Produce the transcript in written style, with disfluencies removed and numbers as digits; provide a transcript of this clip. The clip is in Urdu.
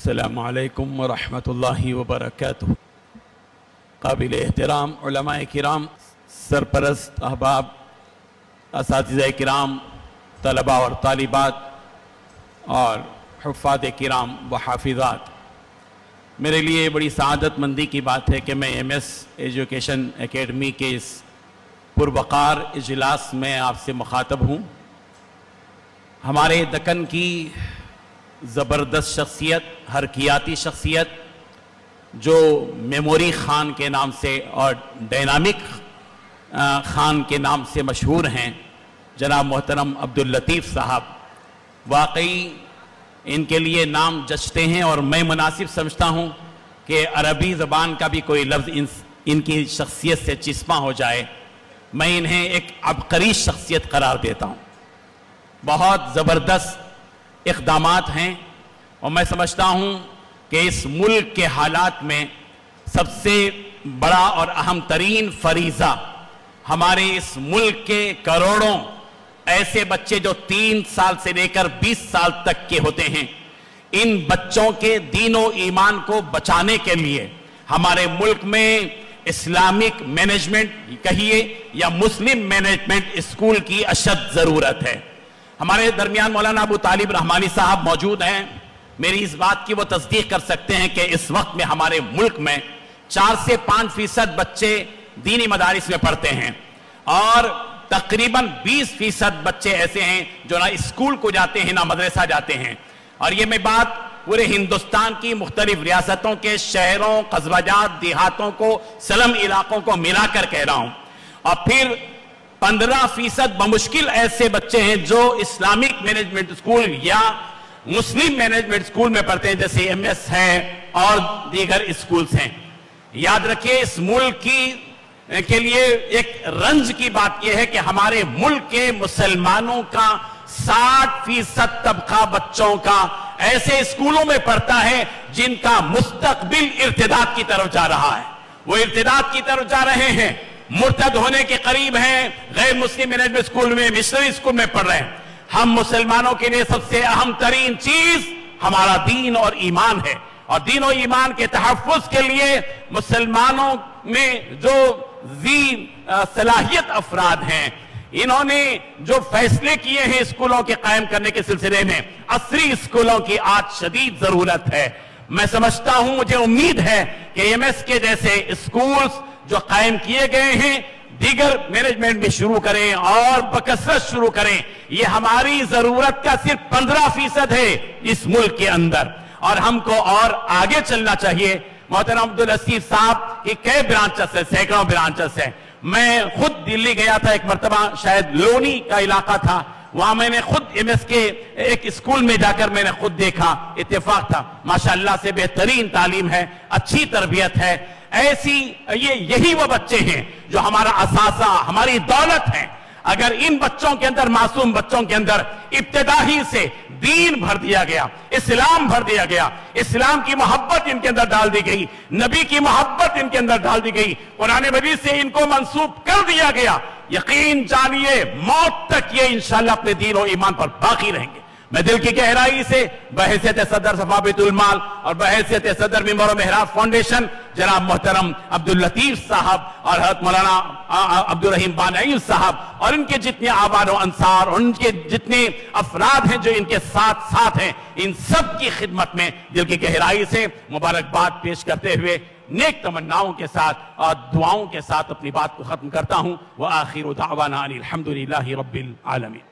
السلام علیکم ورحمۃ اللہ وبرکاتہ۔ قابل احترام علماء کرام، سرپرست احباب، اساتذہ کرام، طلباء اور طالبات اور حفاظ کرام و حافظات، میرے لیے بڑی سعادت مندی کی بات ہے کہ میں ایم ایس ایجوکیشن اکیڈمی کے اس پروقار اجلاس میں آپ سے مخاطب ہوں۔ ہمارے دکن کی زبردست شخصیت، حرکیاتی شخصیت، جو میموری خان کے نام سے اور ڈائنامک خان کے نام سے مشہور ہیں، جناب محترم عبداللطیف صاحب، واقعی ان کے لیے نام جچتے ہیں، اور میں مناسب سمجھتا ہوں کہ عربی زبان کا بھی کوئی لفظ ان کی شخصیت سے چسپاں ہو جائے، میں انہیں ایک عبقری شخصیت قرار دیتا ہوں۔ بہت زبردست اقدامات ہیں، اور میں سمجھتا ہوں کہ اس ملک کے حالات میں سب سے بڑا اور اہم ترین فریضہ ہمارے اس ملک کے کروڑوں ایسے بچے جو 3 سال سے لے کر 20 سال تک کے ہوتے ہیں، ان بچوں کے دین و ایمان کو بچانے کے لیے ہمارے ملک میں اسلامک مینجمنٹ کہیے یا مسلم مینجمنٹ اسکول کی اشد ضرورت ہے۔ ہمارے درمیان مولانا ابو طالب رحمانی صاحب موجود ہیں، میری اس بات کی وہ تصدیق کر سکتے ہیں کہ اس وقت میں ہمارے ملک میں 4 سے 5% بچے دینی مدارس میں پڑھتے ہیں، اور تقریباً 20% بچے ایسے ہیں جو نہ اسکول کو جاتے ہیں نہ مدرسہ جاتے ہیں۔ اور یہ میں بات پورے ہندوستان کی مختلف ریاستوں کے شہروں، قصبہ جات، دیہاتوں کو، سلم علاقوں کو ملا کر کہہ رہا ہوں۔ اور پھر 15% بمشکل ایسے بچے ہیں جو اسلامک مینجمنٹ اسکول یا مسلم مینجمنٹ اسکول میں پڑھتے ہیں، جیسے ایم ایس ہے اور دیگر اسکولز ہیں۔ یاد رکھیے، اس ملک کے لیے ایک رنج کی بات یہ ہے کہ ہمارے ملک کے مسلمانوں کا 60% طبقہ بچوں کا ایسے اسکولوں میں پڑھتا ہے جن کا مستقبل ارتداد کی طرف جا رہا ہے۔ وہ ارتداد کی طرف جا رہے ہیں، مرتد ہونے کے قریب ہیں، غیر مسلم مینجمنٹ اسکول میں، مشنری اسکول میں پڑھ رہے ہیں۔ ہم مسلمانوں کے لیے سب سے اہم ترین چیز ہمارا دین اور ایمان ہے، اور دین و ایمان کے تحفظ کے لیے مسلمانوں میں جو ذی صلاحیت افراد ہیں، انہوں نے جو فیصلے کیے ہیں اسکولوں کے قائم کرنے کے سلسلے میں، عصری اسکولوں کی آج شدید ضرورت ہے۔ میں سمجھتا ہوں، مجھے امید ہے کہ ایم ایس کے جیسے اسکولز جو قائم کیے گئے ہیں، دیگر مینجمنٹ بھی شروع کریں اور بکثرت شروع کریں۔ یہ ہماری ضرورت کا صرف 15% ہے اس ملک کے اندر، اور ہم کو اور آگے چلنا چاہیے۔ محترم عبداللطیف صاحب کی کئی برانچز ہیں، سینکڑوں برانچز ہیں۔ میں خود دلی گیا تھا ایک مرتبہ، شاید لونی کا علاقہ تھا، وہاں میں نے خود ایم ایس کے ایک اسکول میں جا کر میں نے خود دیکھا، اتفاق تھا۔ ماشاءاللہ سے بہترین تعلیم ہے، اچھی تربیت ہے۔ یہی وہ بچے ہیں جو ہمارا اثاثہ، ہماری دولت ہیں۔ اگر ان بچوں کے اندر، معصوم بچوں کے اندر ابتدائی سے دین بھر دیا گیا، اسلام بھر دیا گیا، اسلام کی محبت ان کے اندر ڈال دی گئی، نبی کی محبت ان کے اندر ڈال دی گئی، قرآن مجید سے ان کو منسوب کر دیا گیا، یقین جانیے موت تک یہ انشاءاللہ اپنے دین و ایمان پر باقی رہیں گے۔ میں دل کی گہرائی سے بحیثیت صدر صفا بیت المال اور بحیثیت صدر منبر و محراب فاؤنڈیشن جناب محترم عبداللطیف صاحب اور حضرت مولانا عبدالرحیم بانعی صاحب اور ان کے جتنے آباد و انصار اور ان کے جتنے افراد ہیں جو ان کے ساتھ ہیں، ان سب کی خدمت میں دل کی گہرائی سے مبارکباد پیش کرتے ہوئے نیک تمناؤں کے ساتھ اور دعاؤں کے ساتھ اپنی بات کو ختم کرتا ہوں۔ وآخر دعوانا ان الحمدللہ رب العالمین۔